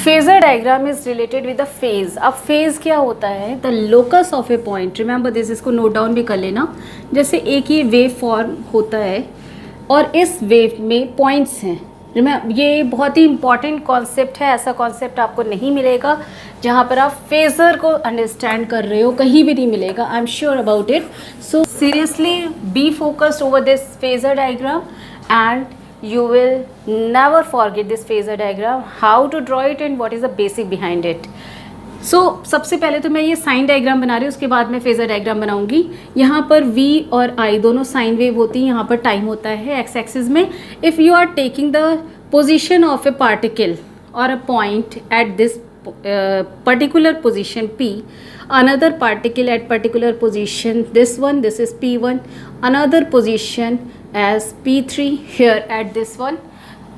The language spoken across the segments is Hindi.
Phasor diagram is related with the phase. अब फेज क्या होता है? The locus of A point, remember this, इसको नोट डाउन भी कर लेना। जैसे एक ये वेव फॉर्म होता है और इस वेव में पॉइंट्स हैं। ये बहुत ही इंपॉर्टेंट कॉन्सेप्ट है, ऐसा कॉन्सेप्ट आपको नहीं मिलेगा जहाँ पर आप फेजर को अंडरस्टैंड कर रहे हो, कहीं भी नहीं मिलेगा। I am sure about it. So seriously be focused over this phasor diagram and you will never forget this phasor diagram, how to draw it and what is the basic behind it. So सबसे पहले तो मैं ये साइन डायग्राम बना रही हूँ, उसके बाद मैं फेजर डायग्राम बनाऊंगी। यहाँ पर V और I दोनों साइन वेव होती हैं, यहाँ पर टाइम होता है एक्स एक्सिस में। If you are taking the position of a particle और a point at this particular position P, another particle at particular position, this one, this is P1, another position as P3 here at this one,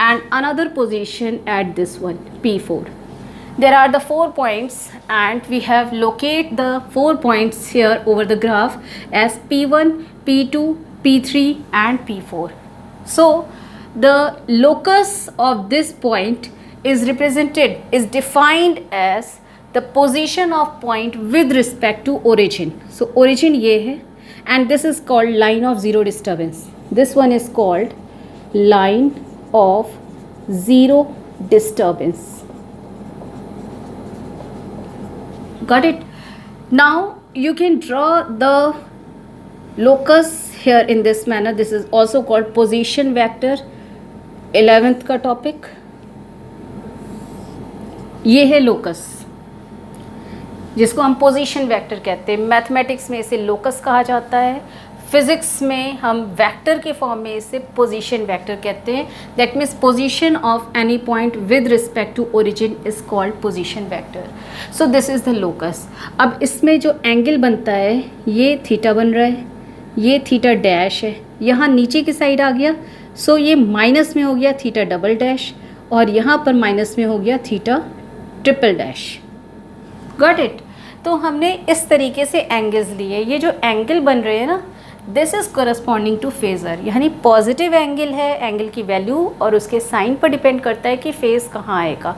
and another position at this one P4. There are the 4 points and we have locate the 4 points here over the graph as P1, P2, P3 and P4. So the locus of this point is defined as the position of point with respect to origin. So origin ये है and this is called line of zero disturbance. This one is called line of zero disturbance. Got it? Now you can draw the locus here in this manner. This is also called position vector. 11th का topic ये है लोकस, जिसको हम पोजीशन वेक्टर कहते हैं। मैथमेटिक्स में इसे लोकस कहा जाता है, फिजिक्स में हम वेक्टर के फॉर्म में इसे पोजीशन वेक्टर कहते हैं। That means position of any point with respect to origin is called position vector. So this is the locus. अब इसमें जो एंगल बनता है ये थीटा बन रहा है, ये थीटा डैश है, यहाँ नीचे की साइड आ गया, सो ये माइनस में हो गया थीटा डबल डैश, और यहाँ पर माइनस में हो गया theta triple dash. Got it? तो हमने इस तरीके से एंगल्स लिए। ये जो एंगल बन रहे हैं ना, this is corresponding to phasor, यानी पॉजिटिव एंगल है। एंगल की वैल्यू और उसके साइन पर डिपेंड करता है कि फेज़ कहाँ आएगा।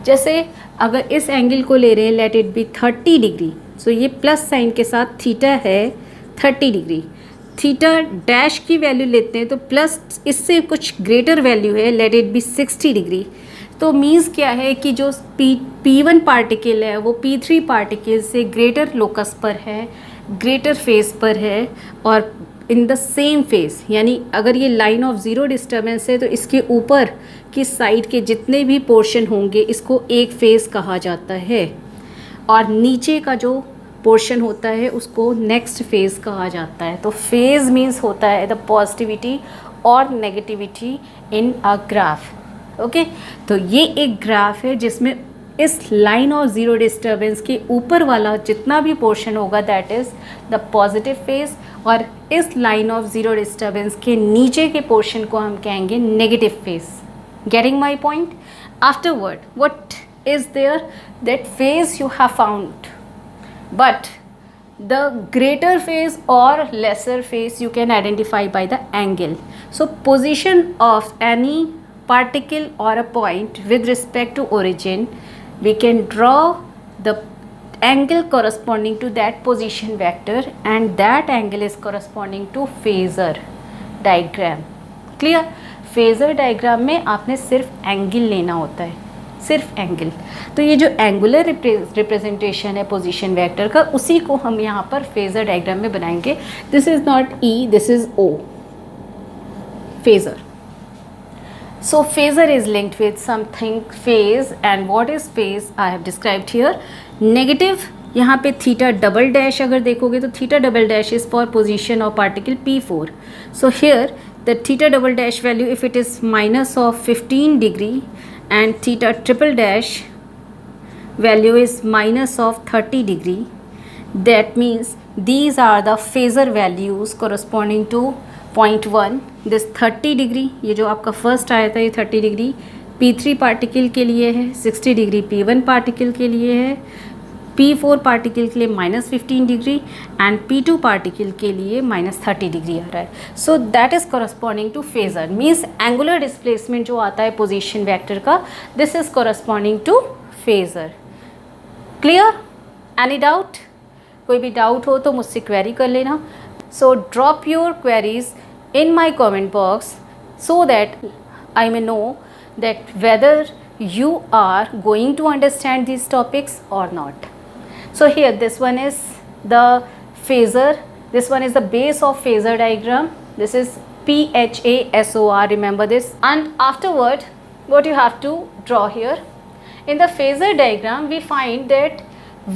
जैसे अगर इस एंगल को ले रहे हैं, लेट इट बी 30 डिग्री, सो ये प्लस साइन के साथ थीटा है 30 डिग्री। थीटा डैश की वैल्यू लेते हैं तो प्लस इससे कुछ ग्रेटर वैल्यू है, लेट इट बी 60 डिग्री। तो मीन्स क्या है कि जो P1 पार्टिकल है वो P3 पार्टिकल से ग्रेटर लोकस पर है, ग्रेटर फेस पर है, और इन द सेम फेस, यानी अगर ये लाइन ऑफ ज़ीरो डिस्टर्बेंस है तो इसके ऊपर की साइड के जितने भी पोर्शन होंगे इसको एक फेस कहा जाता है, और नीचे का जो पोर्शन होता है उसको नेक्स्ट फेज़ कहा जाता है। तो फेज़ मीन्स होता है द पॉजिटिविटी और negativity in a graph. Okay, तो ये एक ग्राफ है जिसमें इस लाइन ऑफ ज़ीरो डिस्टर्बेंस के ऊपर वाला जितना भी पोर्शन होगा that is the positive phase, और इस लाइन ऑफ ज़ीरो डिस्टर्बेंस के नीचे के पोर्शन को हम कहेंगे negative phase. Getting my point? Afterward what is there? That phase you have found, but the greater phase or lesser phase you can identify by the angle. So position of any particle or a point with respect to origin, we can draw the angle corresponding to that position vector, and that angle is corresponding to phasor diagram. Clear? phasor diagram में आपने सिर्फ एंगल लेना होता है, सिर्फ एंगल। तो ये जो एंगुलर रिप्रेजेंटेशन है पोजीशन वेक्टर का, उसी को हम यहाँ पर फेजर डायग्राम में बनाएंगे। This is not E, this is O, phasor. So phasor is linked with something phase, and what is phase I have described here. Negative, यहाँ पे थीटा डबल डैश अगर देखोगे तो theta double dash is for position of particle P4. So here the theta double dash value, if it is minus of 15 degree, and theta triple dash value is minus of 30 degree, that means these are the phasor values corresponding to point 1, this 30 degree, ये जो आपका फर्स्ट आया था ये 30 डिग्री P3 पार्टिकल के लिए है, 60 डिग्री P1 पार्टिकल के लिए है, P4 पार्टिकल के लिए -15 डिग्री, एंड P2 पार्टिकल के लिए -30 डिग्री आ रहा है। So that is corresponding to phasor, means angular displacement जो आता है पोजीशन वेक्टर का, this is corresponding to phasor. Clear? Any doubt? कोई भी डाउट हो तो मुझसे क्वेरी कर लेना। So drop your queries in my comment box so that I may know that whether you are going to understand these topics or not. So here this one is the phasor, this one is the base of phasor diagram. This is PHASOR, remember this. And afterward what you have to draw here in the phasor diagram, we find that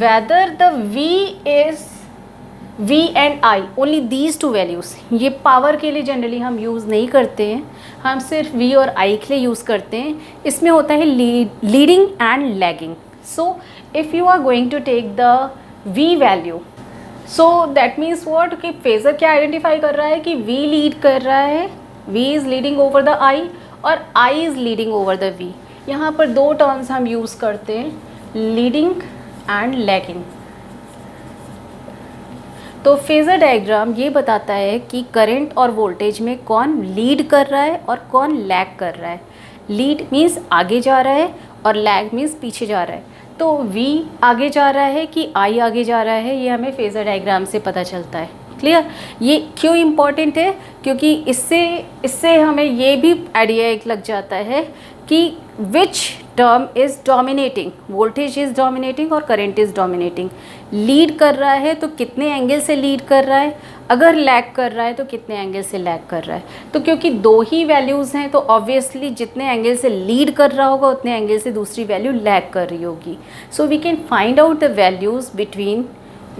whether the V is V and I, only these two values, ये पावर के लिए जनरली हम यूज़ नहीं करते हैं, हम सिर्फ V और I के लिए यूज़ करते हैं। इसमें होता है leading and lagging. So if you are going to take the V value, so that means what कि फेजर क्या आइडेंटिफाई कर रहा है कि V लीड कर रहा है, V is leading over the I और I is leading over the V। यहाँ पर दो टर्म्स हम यूज़ करते हैं, लीडिंग एंड लैगिंग। तो फेज़र डायग्राम ये बताता है कि करंट और वोल्टेज में कौन लीड कर रहा है और कौन लैग कर रहा है। लीड मीन्स आगे जा रहा है और लैग मीन्स पीछे जा रहा है। तो V आगे जा रहा है कि I आगे जा रहा है, ये हमें फेज़र डायग्राम से पता चलता है। क्लियर? ये क्यों इम्पॉर्टेंट है? क्योंकि इससे हमें ये भी आइडिया एक लग जाता है कि which term is dominating, voltage is dominating और करंट इज़ डोमिनेटिंग। लीड कर रहा है तो कितने एंगल से लीड कर रहा है, अगर लैग कर रहा है तो कितने एंगल से लैग कर रहा है। तो क्योंकि दो ही वैल्यूज़ हैं तो ऑब्वियसली जितने एंगल से लीड कर रहा होगा उतने एंगल से दूसरी वैल्यू लैग कर रही होगी। So we can find out the values between,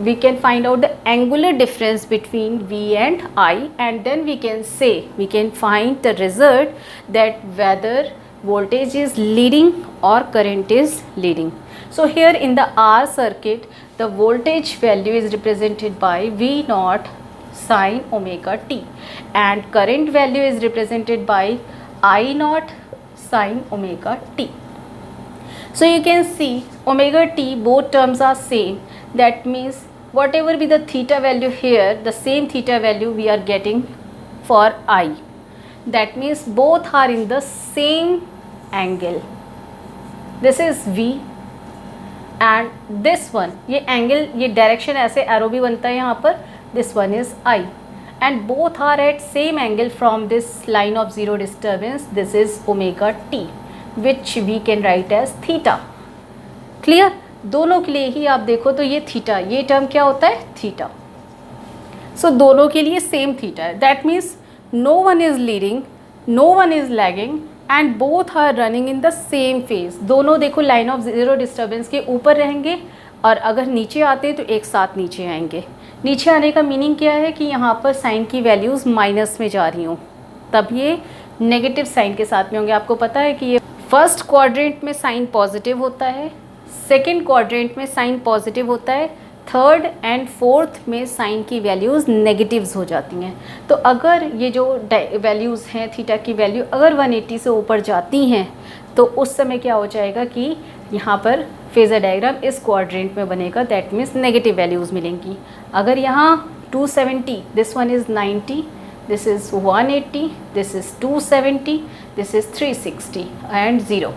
we can find out the angular difference between V and I, and then we can find the result that whether voltage is leading or current is leading. So here in the R circuit, the voltage value is represented by V naught sin omega t and current value is represented by I naught sin omega t. So you can see omega t, both terms are same. That means whatever be the theta value here, the same theta value we are getting for I. That means both are in the same angle. This is V and this one, ये angle, ये direction ऐसे arrow भी बनता है यहाँ पर, this one is I and both are at same angle from this line of zero disturbance. This is omega t which we can write as theta. Clear? दोनों के लिए ही आप देखो तो ये थीटा, ये टर्म क्या होता है? थीटा। सो दोनों के लिए सेम थीटा है। That means no one is leading, no one is lagging and both are running in the same phase. दोनों देखो लाइन ऑफ ज़ीरो डिस्टर्बेंस के ऊपर रहेंगे और अगर नीचे आते तो एक साथ नीचे आएंगे। नीचे आने का मीनिंग क्या है कि यहाँ पर साइन की वैल्यूज़ माइनस में जा रही हों, तब ये नेगेटिव साइन के साथ में होंगे। आपको पता है कि ये फर्स्ट क्वाड्रेंट में साइन पॉजिटिव होता है, सेकेंड क्वाड्रेंट में साइन पॉजिटिव होता है, थर्ड एंड फोर्थ में साइन की वैल्यूज़ नेगेटिव्स हो जाती हैं। तो अगर ये जो वैल्यूज़ हैं थीटा की वैल्यू अगर 180 से ऊपर जाती हैं तो उस समय क्या हो जाएगा कि यहाँ पर फेज़र डायग्राम इस क्वाड्रेंट में बनेगा। दैट मीन्स नेगेटिव वैल्यूज़ मिलेंगी। अगर यहाँ 270, this one is 90, this is 180, this is 270, this is 360 and 0.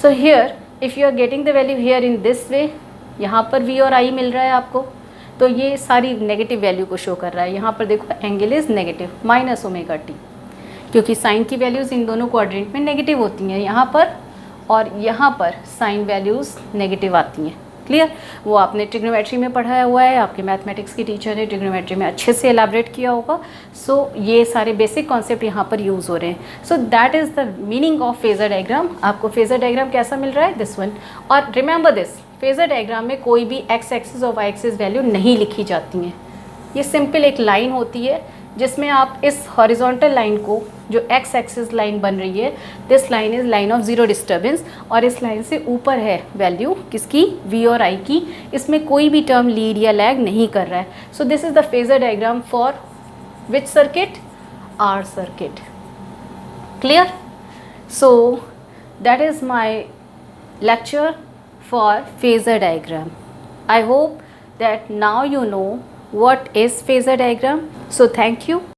So here if you are getting the value here in this way, यहाँ पर V और I मिल रहा है आपको, तो ये सारी नेगेटिव वैल्यू को शो कर रहा है। यहाँ पर देखो angle is negative minus omega T, क्योंकि साइन की वैल्यूज़ इन दोनों क्वाड्रेंट में नेगेटिव होती हैं यहाँ पर, और यहाँ पर साइन वैल्यूज़ नेगेटिव आती हैं। क्लियर? वो आपने ट्रिग्नोमेट्री में पढ़ाया हुआ है, आपके मैथमेटिक्स की टीचर ने ट्रिग्नोमेट्री में अच्छे से एलैबोरेट किया होगा। सो ये सारे बेसिक कॉन्सेप्ट यहाँ पर यूज़ हो रहे हैं। सो that is the meaning of phasor diagram. आपको फेज़र डायग्राम कैसा मिल रहा है? This one. और रिमेंबर दिस, फेज़र डायग्राम में कोई भी एक्स एक्सिस और वाई एक्सिस वैल्यू नहीं लिखी जाती हैं। ये सिंपल एक लाइन होती है जिसमें आप इस हॉरिजॉन्टल लाइन को, जो एक्स एक्सिस लाइन बन रही है, this line is line of zero disturbance, और इस लाइन से ऊपर है वैल्यू किसकी? V और I की। इसमें कोई भी टर्म लीड या लैग नहीं कर रहा है। सो this is the phasor diagram for which circuit? R circuit. Clear? So that is my lecture for phasor diagram. I hope that now you know what is phasor diagram. So thank you.